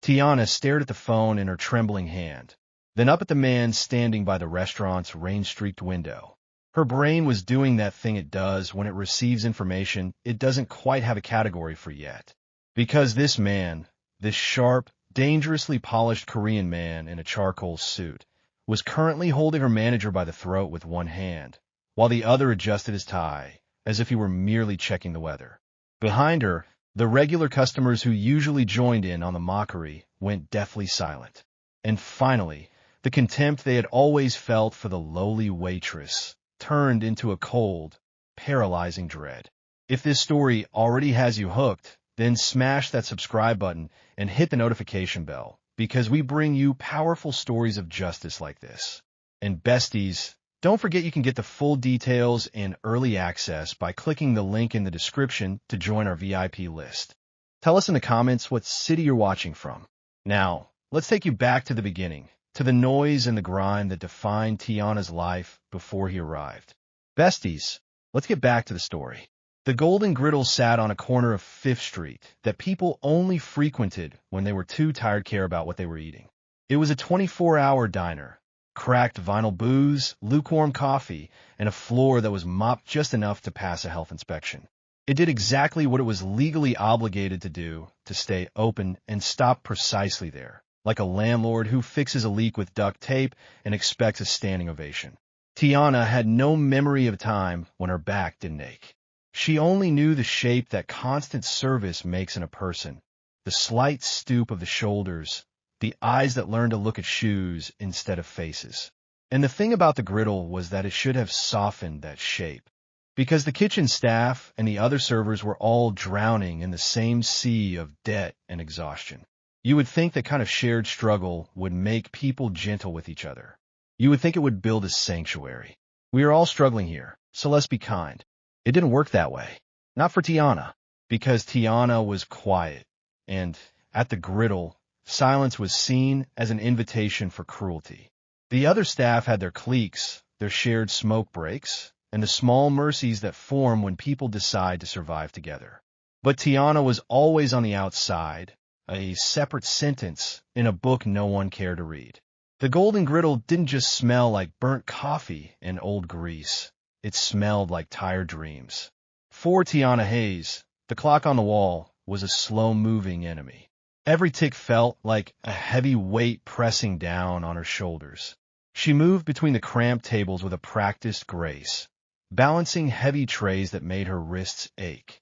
Tiana stared at the phone in her trembling hand, then up at the man standing by the restaurant's rain-streaked window. Her brain was doing that thing it does when it receives information it doesn't quite have a category for yet. Because this man, this sharp, dangerously polished Korean man in a charcoal suit, was currently holding her manager by the throat with one hand, while the other adjusted his tie, as if he were merely checking the weather. Behind her, the regular customers who usually joined in on the mockery went deathly silent. And finally, the contempt they had always felt for the lowly waitress turned into a cold, paralyzing dread. If this story already has you hooked, then smash that subscribe button and hit the notification bell, because we bring you powerful stories of justice like this. And besties, don't forget you can get the full details and early access by clicking the link in the description to join our VIP list. Tell us in the comments what city you're watching from. Now, let's take you back to the beginning, to the noise and the grind that defined Tiana's life before he arrived. Besties, let's get back to the story. The Golden Griddle sat on a corner of 5th Street that people only frequented when they were too tired to care about what they were eating. It was a 24-hour diner, cracked vinyl booze, lukewarm coffee, and a floor that was mopped just enough to pass a health inspection. It did exactly what it was legally obligated to do, to stay open and stop precisely there, like a landlord who fixes a leak with duct tape and expects a standing ovation. Tiana had no memory of a time when her back didn't ache. She only knew the shape that constant service makes in a person, the slight stoop of the shoulders, the eyes that learn to look at shoes instead of faces. And the thing about the griddle was that it should have softened that shape, because the kitchen staff and the other servers were all drowning in the same sea of debt and exhaustion. You would think that kind of shared struggle would make people gentle with each other. You would think it would build a sanctuary. We are all struggling here, so let's be kind. It didn't work that way. Not for Tiana, because Tiana was quiet, and at the griddle, silence was seen as an invitation for cruelty. The other staff had their cliques, their shared smoke breaks, and the small mercies that form when people decide to survive together. But Tiana was always on the outside, a separate sentence in a book no one cared to read. The Golden Griddle didn't just smell like burnt coffee and old grease. It smelled like tired dreams. For Tiana Hayes, the clock on the wall was a slow-moving enemy. Every tick felt like a heavy weight pressing down on her shoulders. She moved between the cramped tables with a practiced grace, balancing heavy trays that made her wrists ache.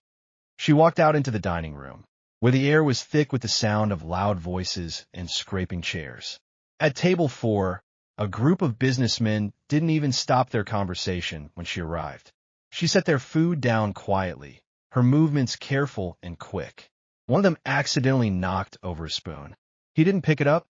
She walked out into the dining room, where the air was thick with the sound of loud voices and scraping chairs. At table 4, a group of businessmen didn't even stop their conversation when she arrived. She set their food down quietly, her movements careful and quick. One of them accidentally knocked over a spoon. He didn't pick it up.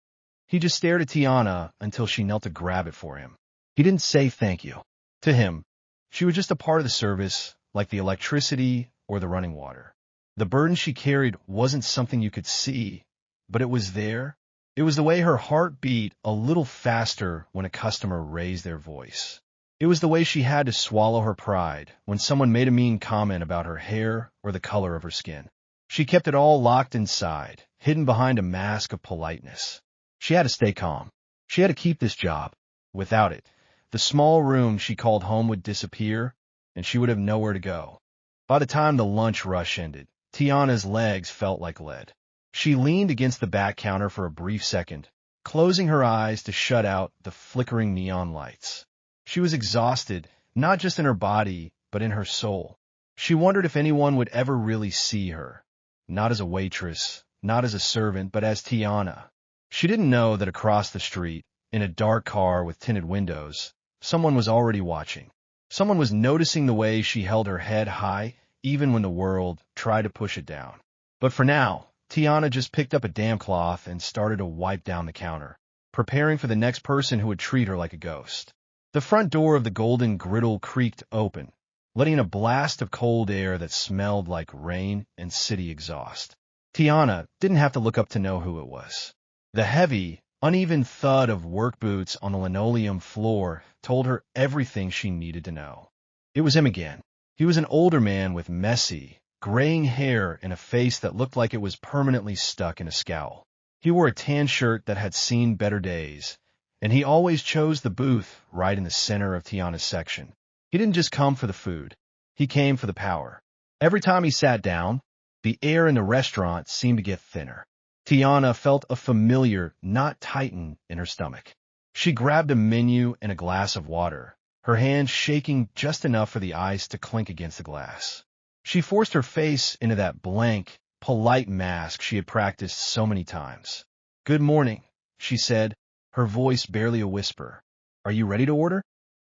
He just stared at Tiana until she knelt to grab it for him. He didn't say thank you. To him, she was just a part of the service, like the electricity or the running water. The burden she carried wasn't something you could see, but it was there. It was the way her heart beat a little faster when a customer raised their voice. It was the way she had to swallow her pride when someone made a mean comment about her hair or the color of her skin. She kept it all locked inside, hidden behind a mask of politeness. She had to stay calm. She had to keep this job. Without it, the small room she called home would disappear, and she would have nowhere to go. By the time the lunch rush ended, Tiana's legs felt like lead. She leaned against the back counter for a brief second, closing her eyes to shut out the flickering neon lights. She was exhausted, not just in her body, but in her soul. She wondered if anyone would ever really see her, not as a waitress, not as a servant, but as Tiana. She didn't know that across the street, in a dark car with tinted windows, someone was already watching. Someone was noticing the way she held her head high, even when the world tried to push it down. But for now, Tiana just picked up a damp cloth and started to wipe down the counter, preparing for the next person who would treat her like a ghost. The front door of the Golden Griddle creaked open, letting in a blast of cold air that smelled like rain and city exhaust. Tiana didn't have to look up to know who it was. The heavy, uneven thud of work boots on the linoleum floor told her everything she needed to know. It was him again. He was an older man with messy, graying hair and a face that looked like it was permanently stuck in a scowl. He wore a tan shirt that had seen better days, and he always chose the booth right in the center of Tiana's section. He didn't just come for the food. He came for the power. Every time he sat down, the air in the restaurant seemed to get thinner. Tiana felt a familiar knot tighten in her stomach. She grabbed a menu and a glass of water, her hand shaking just enough for the ice to clink against the glass. She forced her face into that blank, polite mask she had practiced so many times. "Good morning," she said, her voice barely a whisper. "Are you ready to order?"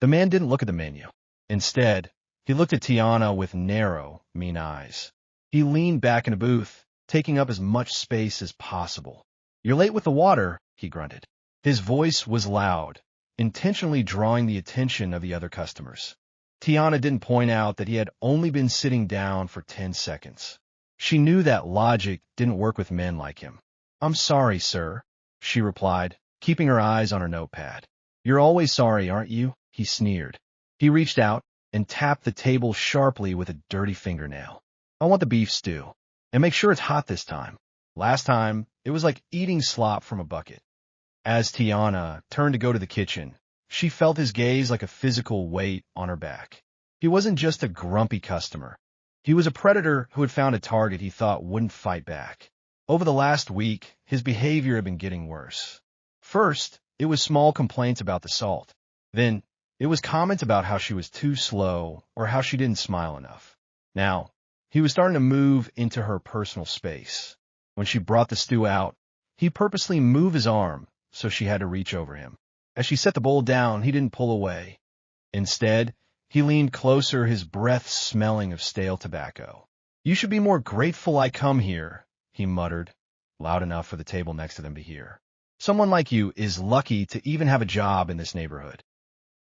The man didn't look at the menu. Instead, he looked at Tiana with narrow, mean eyes. He leaned back in a booth, taking up as much space as possible. "You're late with the water," he grunted. His voice was loud, intentionally drawing the attention of the other customers. Tiana didn't point out that he had only been sitting down for 10 seconds. She knew that logic didn't work with men like him. "I'm sorry, sir," she replied, keeping her eyes on her notepad. "You're always sorry, aren't you?" he sneered. He reached out and tapped the table sharply with a dirty fingernail. "I want the beef stew. And make sure it's hot this time. Last time, it was like eating slop from a bucket." As Tiana turned to go to the kitchen, she felt his gaze like a physical weight on her back. He wasn't just a grumpy customer. He was a predator who had found a target he thought wouldn't fight back. Over the last week, his behavior had been getting worse. First, it was small complaints about the salt. Then, it was comments about how she was too slow or how she didn't smile enough. Now, he was starting to move into her personal space. When she brought the stew out, he purposely moved his arm so she had to reach over him. As she set the bowl down, he didn't pull away. Instead, he leaned closer, his breath smelling of stale tobacco. "You should be more grateful I come here," he muttered, loud enough for the table next to them to hear. "Someone like you is lucky to even have a job in this neighborhood."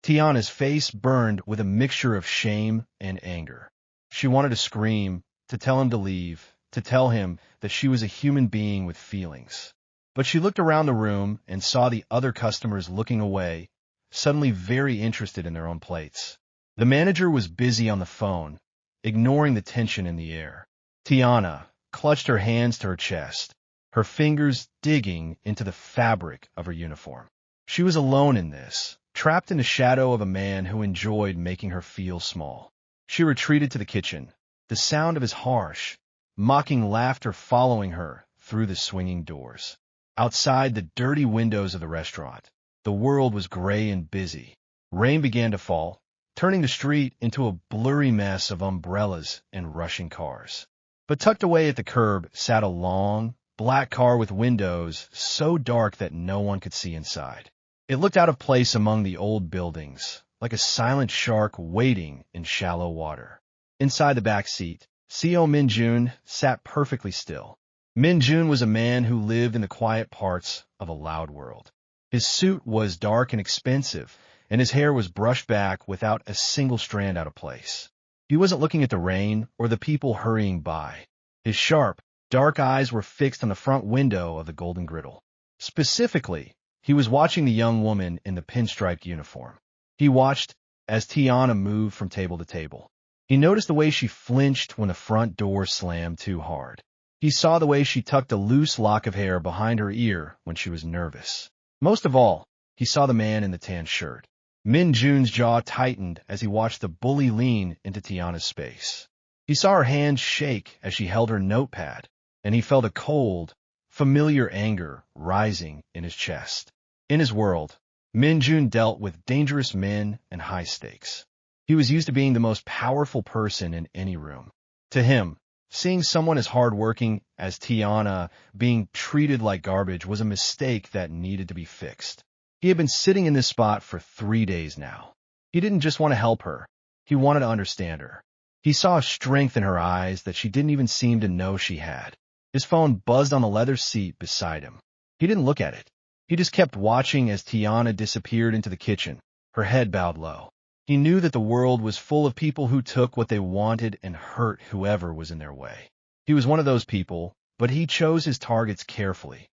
Tiana's face burned with a mixture of shame and anger. She wanted to scream, to tell him to leave, to tell him that she was a human being with feelings. But she looked around the room and saw the other customers looking away, suddenly very interested in their own plates. The manager was busy on the phone, ignoring the tension in the air. Tiana clutched her hands to her chest, her fingers digging into the fabric of her uniform. She was alone in this, trapped in the shadow of a man who enjoyed making her feel small. She retreated to the kitchen, the sound of his harsh, mocking laughter following her through the swinging doors. Outside the dirty windows of the restaurant, the world was gray and busy. Rain began to fall, turning the street into a blurry mess of umbrellas and rushing cars. But tucked away at the curb sat a long, black car with windows so dark that no one could see inside. It looked out of place among the old buildings, like a silent shark waiting in shallow water. Inside the back seat, Seo Min-Joon sat perfectly still. Min-Joon was a man who lived in the quiet parts of a loud world. His suit was dark and expensive, and his hair was brushed back without a single strand out of place. He wasn't looking at the rain or the people hurrying by. His sharp, dark eyes were fixed on the front window of the Golden Griddle. Specifically, he was watching the young woman in the pinstriped uniform. He watched as Tiana moved from table to table. He noticed the way she flinched when the front door slammed too hard. He saw the way she tucked a loose lock of hair behind her ear when she was nervous. Most of all, he saw the man in the tan shirt. Min-Joon's jaw tightened as he watched the bully lean into Tiana's space. He saw her hands shake as she held her notepad, and he felt a cold, familiar anger rising in his chest. In his world, Min-Joon dealt with dangerous men and high stakes. He was used to being the most powerful person in any room. To him, seeing someone as hardworking as Tiana being treated like garbage was a mistake that needed to be fixed. He had been sitting in this spot for 3 days now. He didn't just want to help her. He wanted to understand her. He saw a strength in her eyes that she didn't even seem to know she had. His phone buzzed on the leather seat beside him. He didn't look at it. He just kept watching as Tiana disappeared into the kitchen, her head bowed low. He knew that the world was full of people who took what they wanted and hurt whoever was in their way. He was one of those people, but he chose his targets carefully.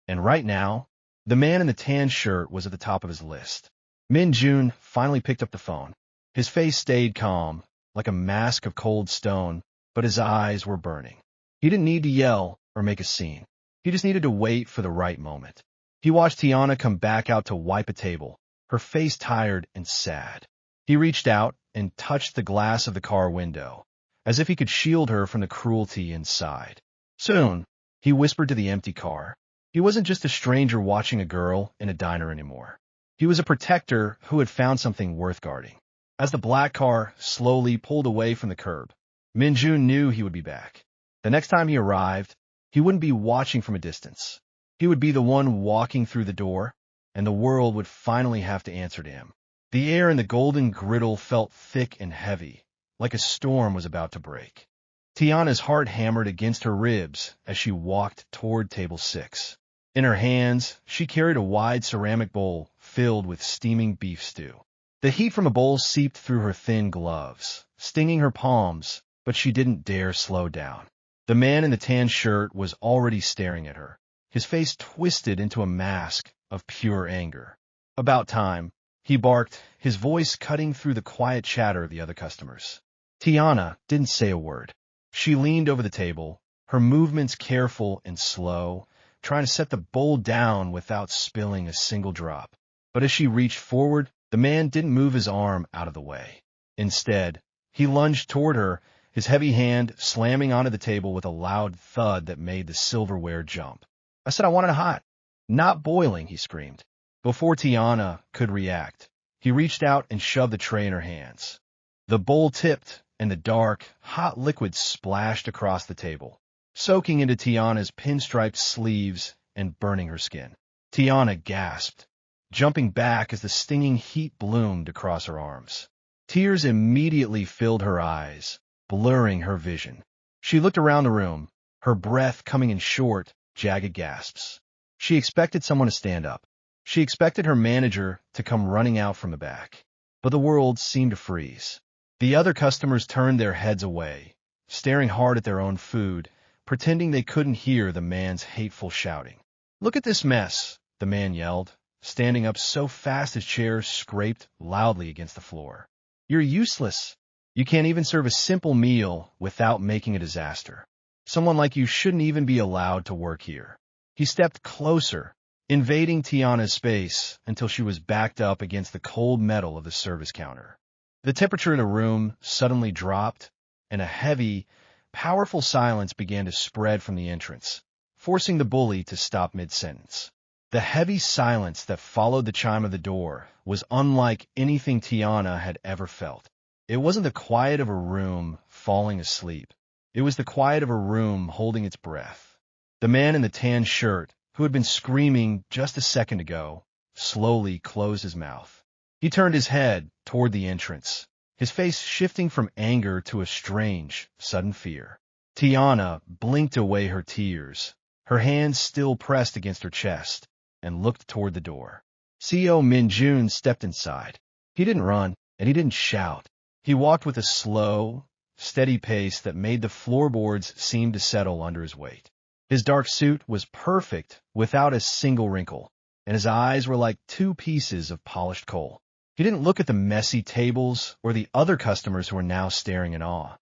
And right now, the man in the tan shirt was at the top of his list. Min-Joon finally picked up the phone. His face stayed calm, like a mask of cold stone, but his eyes were burning. He didn't need to yell or make a scene. He just needed to wait for the right moment. He watched Tiana come back out to wipe a table, her face tired and sad. He reached out and touched the glass of the car window, as if he could shield her from the cruelty inside. Soon, he whispered to the empty car. He wasn't just a stranger watching a girl in a diner anymore. He was a protector who had found something worth guarding. As the black car slowly pulled away from the curb, Min-Joon knew he would be back. The next time he arrived, he wouldn't be watching from a distance. He would be the one walking through the door, and the world would finally have to answer to him. The air in the golden griddle felt thick and heavy, like a storm was about to break. Tiana's heart hammered against her ribs as she walked toward table 6. In her hands, she carried a wide ceramic bowl filled with steaming beef stew. The heat from the bowl seeped through her thin gloves, stinging her palms, but she didn't dare slow down. The man in the tan shirt was already staring at her, his face twisted into a mask of pure anger. "About time," he barked, his voice cutting through the quiet chatter of the other customers. Tiana didn't say a word. She leaned over the table, her movements careful and slow, trying to set the bowl down without spilling a single drop. But as she reached forward, the man didn't move his arm out of the way. Instead, he lunged toward her, his heavy hand slamming onto the table with a loud thud that made the silverware jump. "I said I wanted it hot, not boiling," he screamed. Before Tiana could react, he reached out and shoved the tray in her hands. The bowl tipped, and the dark, hot liquid splashed across the table, soaking into Tiana's pinstriped sleeves and burning her skin. Tiana gasped, jumping back as the stinging heat bloomed across her arms. Tears immediately filled her eyes, blurring her vision. She looked around the room, her breath coming in short, jagged gasps. She expected someone to stand up. She expected her manager to come running out from the back. But the world seemed to freeze. The other customers turned their heads away, staring hard at their own food, pretending they couldn't hear the man's hateful shouting. "Look at this mess," the man yelled, standing up so fast his chair scraped loudly against the floor. "You're useless. You can't even serve a simple meal without making a disaster. Someone like you shouldn't even be allowed to work here." He stepped closer, invading Tiana's space until she was backed up against the cold metal of the service counter. The temperature in the room suddenly dropped, and a heavy, powerful silence began to spread from the entrance, forcing the bully to stop mid-sentence. The heavy silence that followed the chime of the door was unlike anything Tiana had ever felt. It wasn't the quiet of a room falling asleep. It was the quiet of a room holding its breath. The man in the tan shirt, who had been screaming just a second ago, slowly closed his mouth. He turned his head toward the entrance, his face shifting from anger to a strange, sudden fear. Tiana blinked away her tears, her hands still pressed against her chest, and looked toward the door. Seo Min-Joon stepped inside. He didn't run, and he didn't shout. He walked with a slow, steady pace that made the floorboards seem to settle under his weight. His dark suit was perfect without a single wrinkle, and his eyes were like two pieces of polished coal. He didn't look at the messy tables or the other customers who were now staring in awe.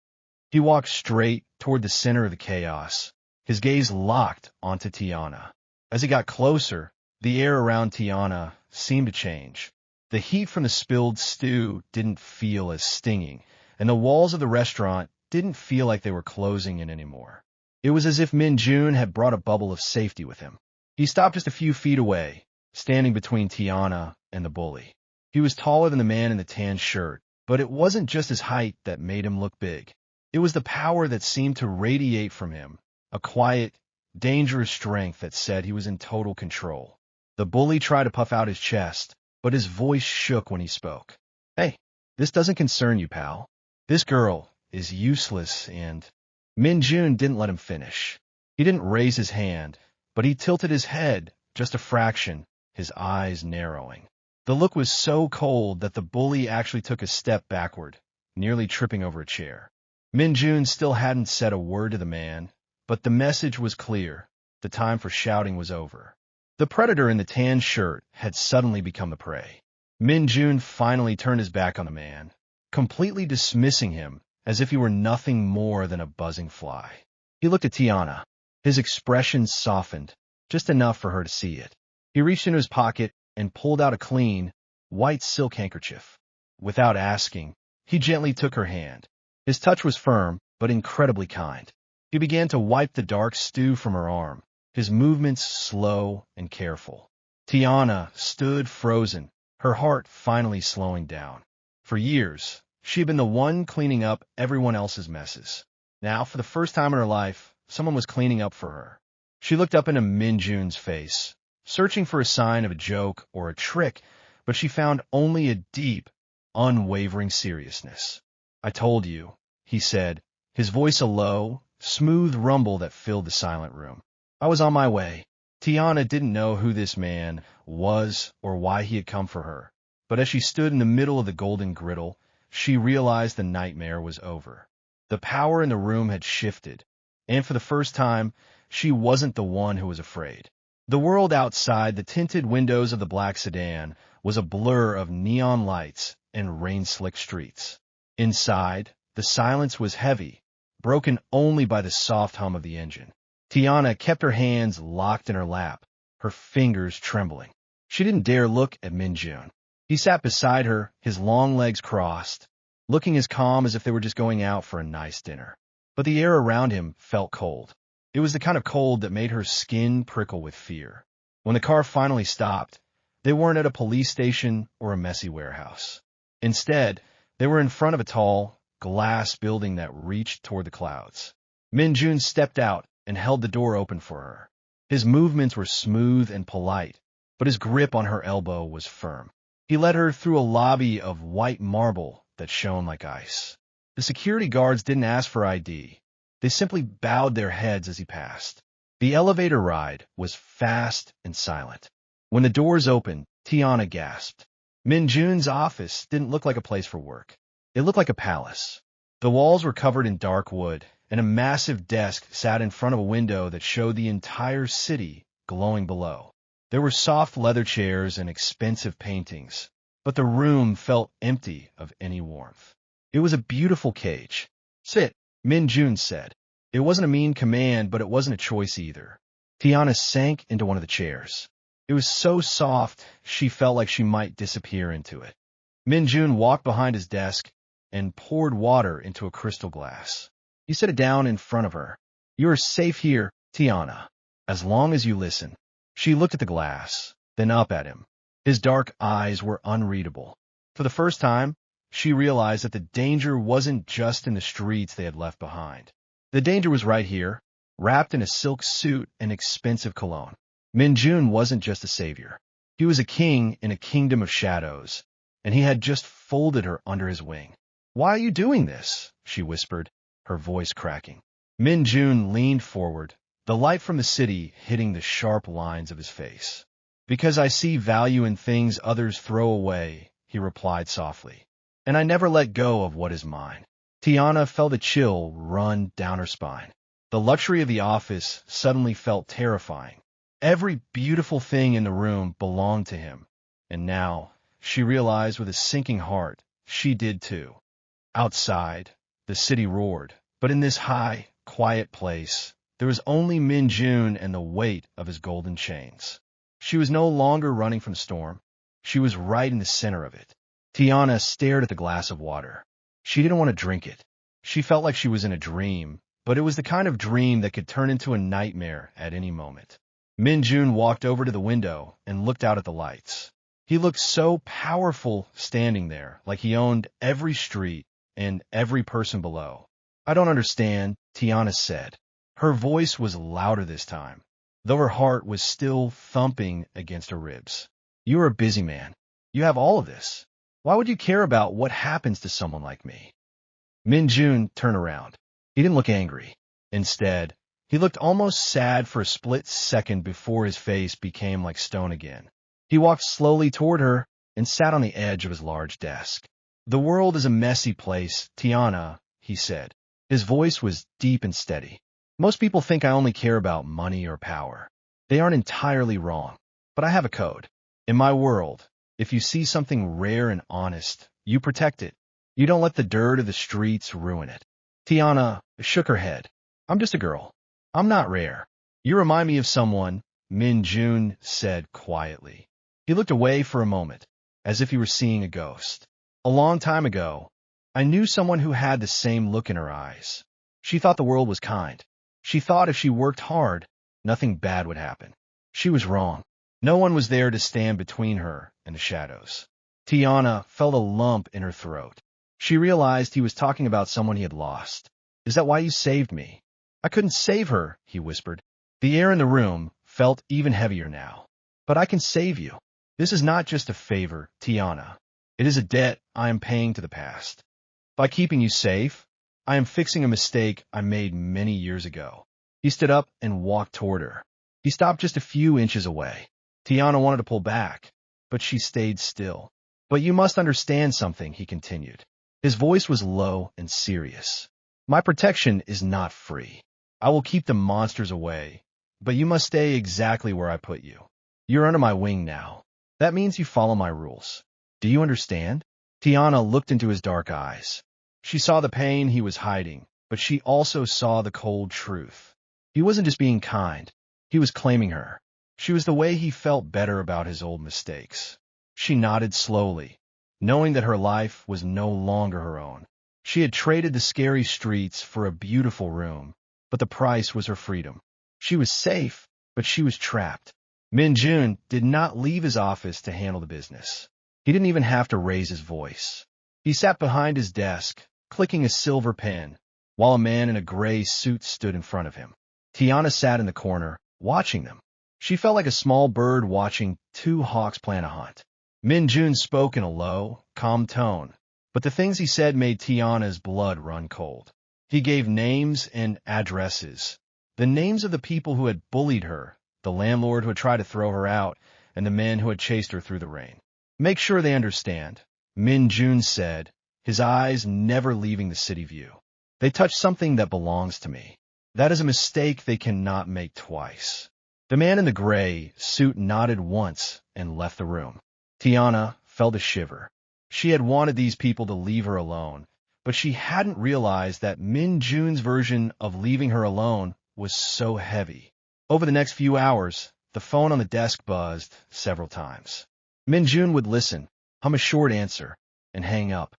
He walked straight toward the center of the chaos, his gaze locked onto Tiana. As he got closer, the air around Tiana seemed to change. The heat from the spilled stew didn't feel as stinging, and the walls of the restaurant didn't feel like they were closing in anymore. It was as if Min-Joon had brought a bubble of safety with him. He stopped just a few feet away, standing between Tiana and the bully. He was taller than the man in the tan shirt, but it wasn't just his height that made him look big. It was the power that seemed to radiate from him, a quiet, dangerous strength that said he was in total control. The bully tried to puff out his chest, but his voice shook when he spoke. "Hey, this doesn't concern you, pal. This girl is useless and—" Min-Joon didn't let him finish. He didn't raise his hand, but he tilted his head just a fraction, his eyes narrowing. The look was so cold that the bully actually took a step backward, nearly tripping over a chair. Min-Joon still hadn't said a word to the man, but the message was clear. The time for shouting was over. The predator in the tan shirt had suddenly become the prey. Min-Joon finally turned his back on the man, completely dismissing him as if he were nothing more than a buzzing fly. He looked at Tiana. His expression softened, just enough for her to see it. He reached into his pocket and pulled out a clean, white silk handkerchief. Without asking, he gently took her hand. His touch was firm, but incredibly kind. He began to wipe the dark stew from her arm, his movements slow and careful. Tiana stood frozen, her heart finally slowing down. For years, she had been the one cleaning up everyone else's messes. Now, for the first time in her life, someone was cleaning up for her. She looked up into Min-Joon's face, searching for a sign of a joke or a trick, but she found only a deep, unwavering seriousness. "I told you," he said, his voice a low, smooth rumble that filled the silent room. "I was on my way." Tiana didn't know who this man was or why he had come for her, but as she stood in the middle of the golden griddle, she realized the nightmare was over. The power in the room had shifted, and for the first time, she wasn't the one who was afraid. The world outside the tinted windows of the black sedan was a blur of neon lights and rain-slicked streets. Inside, the silence was heavy, broken only by the soft hum of the engine. Tiana kept her hands locked in her lap, her fingers trembling. She didn't dare look at Min-Joon. He sat beside her, his long legs crossed, looking as calm as if they were just going out for a nice dinner. But the air around him felt cold. It was the kind of cold that made her skin prickle with fear. When the car finally stopped, they weren't at a police station or a messy warehouse. Instead, they were in front of a tall, glass building that reached toward the clouds. Min-Joon stepped out and held the door open for her. His movements were smooth and polite, but his grip on her elbow was firm. He led her through a lobby of white marble that shone like ice. The security guards didn't ask for ID. They simply bowed their heads as he passed. The elevator ride was fast and silent. When the doors opened, Tiana gasped. Min-Joon's office didn't look like a place for work. It looked like a palace. The walls were covered in dark wood, and a massive desk sat in front of a window that showed the entire city glowing below. There were soft leather chairs and expensive paintings, but the room felt empty of any warmth. It was a beautiful cage. "Sit," Min-Joon said. It wasn't a mean command, but it wasn't a choice either. Tiana sank into one of the chairs. It was so soft, she felt like she might disappear into it. Min-Joon walked behind his desk and poured water into a crystal glass. He set it down in front of her. "You are safe here, Tiana, as long as you listen." She looked at the glass, then up at him. His dark eyes were unreadable. For the first time, she realized that the danger wasn't just in the streets they had left behind. The danger was right here, wrapped in a silk suit and expensive cologne. Min-Joon wasn't just a savior. He was a king in a kingdom of shadows, and he had just folded her under his wing. "Why are you doing this?" she whispered, her voice cracking. Min-Joon leaned forward, the light from the city hitting the sharp lines of his face. "Because I see value in things others throw away," he replied softly. "And I never let go of what is mine." Tiana felt a chill run down her spine. The luxury of the office suddenly felt terrifying. Every beautiful thing in the room belonged to him, and now, she realized with a sinking heart, she did too. Outside, the city roared, but in this high, quiet place, there was only Min-Joon and the weight of his golden chains. She was no longer running from the storm. She was right in the center of it. Tiana stared at the glass of water. She didn't want to drink it. She felt like she was in a dream, but it was the kind of dream that could turn into a nightmare at any moment. Min-Joon walked over to the window and looked out at the lights. He looked so powerful standing there, like he owned every street and every person below. "I don't understand," Tiana said. Her voice was louder this time, though her heart was still thumping against her ribs. "You are a busy man. You have all of this. Why would you care about what happens to someone like me?" Min-Joon turned around. He didn't look angry. Instead, he looked almost sad for a split second before his face became like stone again. He walked slowly toward her and sat on the edge of his large desk. "The world is a messy place, Tiana," he said. His voice was deep and steady. "Most people think I only care about money or power. They aren't entirely wrong, but I have a code. In my world, if you see something rare and honest, you protect it. You don't let the dirt of the streets ruin it." Tiana shook her head. "I'm just a girl. I'm not rare. You remind me of someone, Min-Joon said quietly. He looked away for a moment, as if he were seeing a ghost. A long time ago, I knew someone who had the same look in her eyes. She thought the world was kind. She thought if she worked hard, nothing bad would happen. She was wrong. No one was there to stand between her and the shadows. Tiana felt a lump in her throat. She realized he was talking about someone he had lost. Is that why you saved me? I couldn't save her, he whispered. The air in the room felt even heavier now. But I can save you. This is not just a favor, Tiana. It is a debt I am paying to the past. By keeping you safe, I am fixing a mistake I made many years ago. He stood up and walked toward her. He stopped just a few inches away. Tiana wanted to pull back, but she stayed still. But you must understand something, he continued. His voice was low and serious. My protection is not free. I will keep the monsters away, but you must stay exactly where I put you. You're under my wing now. That means you follow my rules. Do you understand? Tiana looked into his dark eyes. She saw the pain he was hiding, but she also saw the cold truth. He wasn't just being kind. He was claiming her. She was the way he felt better about his old mistakes. She nodded slowly, knowing that her life was no longer her own. She had traded the scary streets for a beautiful room, but the price was her freedom. She was safe, but she was trapped. Min-Joon did not leave his office to handle the business. He didn't even have to raise his voice. He sat behind his desk, clicking a silver pen, while a man in a gray suit stood in front of him. Tiana sat in the corner, watching them. She felt like a small bird watching two hawks plan a hunt. Min-Joon spoke in a low, calm tone, but the things he said made Tiana's blood run cold. He gave names and addresses, the names of the people who had bullied her, the landlord who had tried to throw her out, and the men who had chased her through the rain. Make sure they understand, Min-Joon said, his eyes never leaving the city view. They touch something that belongs to me. That is a mistake they cannot make twice. The man in the gray suit nodded once and left the room. Tiana felt a shiver. She had wanted these people to leave her alone, but she hadn't realized that Min-Joon's version of leaving her alone was so heavy. Over the next few hours, the phone on the desk buzzed several times. Min-Joon would listen, hum a short answer, and hang up.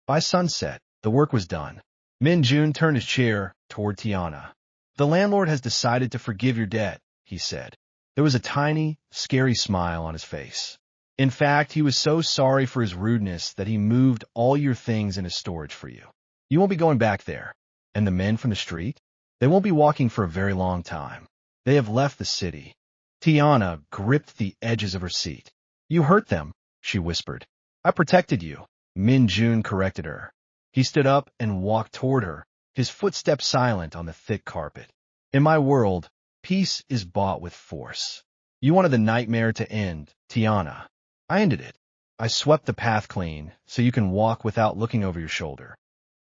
By sunset, the work was done. Min-Joon turned his chair toward Tiana. The landlord has decided to forgive your debt, he said. There was a tiny, scary smile on his face. In fact, he was so sorry for his rudeness that he moved all your things into storage for you. You won't be going back there. And the men from the street? They won't be walking for a very long time. They have left the city. Tiana gripped the edges of her seat. You hurt them, she whispered. I protected you, Min-Joon corrected her. He stood up and walked toward her, his footsteps silent on the thick carpet. In my world, peace is bought with force. You wanted the nightmare to end, Tiana. I ended it. I swept the path clean, so you can walk without looking over your shoulder.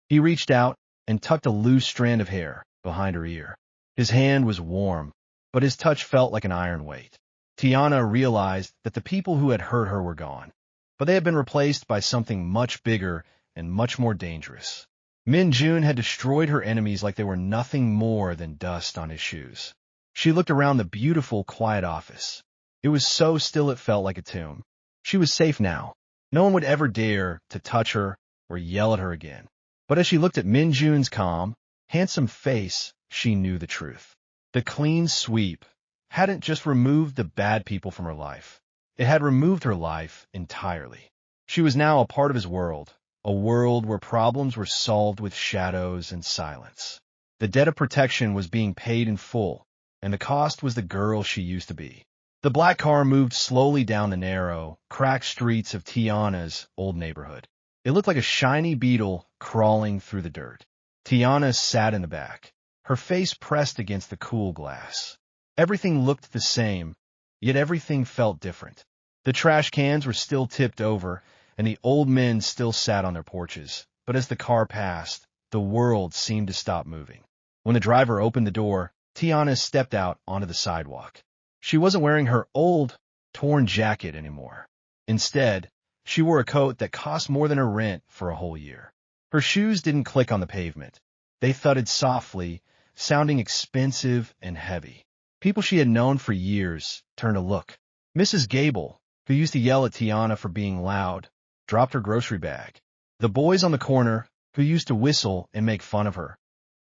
He reached out and tucked a loose strand of hair behind her ear. His hand was warm, but his touch felt like an iron weight. Tiana realized that the people who had hurt her were gone, but they had been replaced by something much bigger and much more dangerous. Min-Joon had destroyed her enemies like they were nothing more than dust on his shoes. She looked around the beautiful, quiet office. It was so still it felt like a tomb. She was safe now. No one would ever dare to touch her or yell at her again. But as she looked at Min-Joon's calm, handsome face, she knew the truth. The clean sweep hadn't just removed the bad people from her life. It had removed her life entirely. She was now a part of his world, a world where problems were solved with shadows and silence. The debt of protection was being paid in full, and the cost was the girl she used to be. The black car moved slowly down the narrow, cracked streets of Tiana's old neighborhood. It looked like a shiny beetle crawling through the dirt. Tiana sat in the back, her face pressed against the cool glass. Everything looked the same, yet everything felt different. The trash cans were still tipped over, and the old men still sat on their porches. But as the car passed, the world seemed to stop moving. When the driver opened the door, Tiana stepped out onto the sidewalk. She wasn't wearing her old, torn jacket anymore. Instead, she wore a coat that cost more than her rent for a whole year. Her shoes didn't click on the pavement. They thudded softly, sounding expensive and heavy. People she had known for years turned to look. Mrs. Gable, who used to yell at Tiana for being loud, dropped her grocery bag. The boys on the corner, who used to whistle and make fun of her,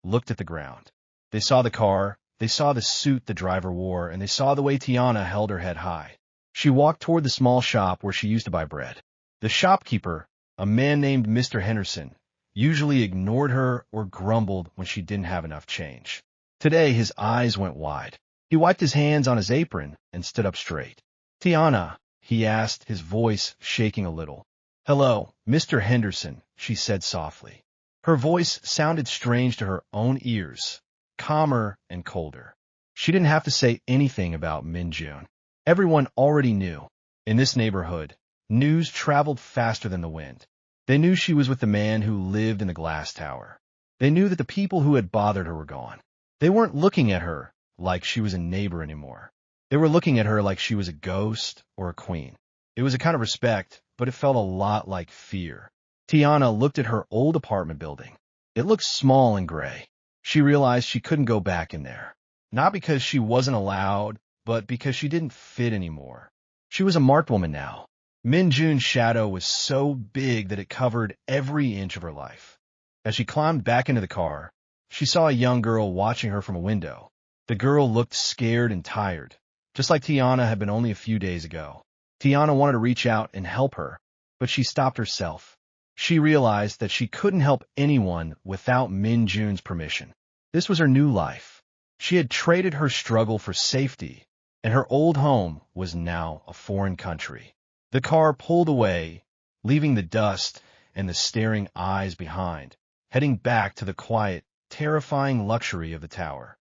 looked at the ground. They saw the car, they saw the suit the driver wore, and they saw the way Tiana held her head high. She walked toward the small shop where she used to buy bread. The shopkeeper, a man named Mr. Henderson, usually ignored her or grumbled when she didn't have enough change. Today his eyes went wide. He wiped his hands on his apron and stood up straight. "Tiana," he asked, his voice shaking a little. "Hello, Mr. Henderson," she said softly. Her voice sounded strange to her own ears, calmer and colder. She didn't have to say anything about Min-Joon. Everyone already knew. In this neighborhood, news traveled faster than the wind. They knew she was with the man who lived in the glass tower. They knew that the people who had bothered her were gone. They weren't looking at her like she was a neighbor anymore. They were looking at her like she was a ghost or a queen. It was a kind of respect, but it felt a lot like fear. Tiana looked at her old apartment building. It looked small and gray. She realized she couldn't go back in there. Not because she wasn't allowed, but because she didn't fit anymore. She was a marked woman now. Min-Joon's shadow was so big that it covered every inch of her life. As she climbed back into the car, she saw a young girl watching her from a window. The girl looked scared and tired, just like Tiana had been only a few days ago. Tiana wanted to reach out and help her, but she stopped herself. She realized that she couldn't help anyone without Min-Joon's permission. This was her new life. She had traded her struggle for safety, and her old home was now a foreign country. The car pulled away, leaving the dust and the staring eyes behind, heading back to the quiet, terrifying luxury of the tower.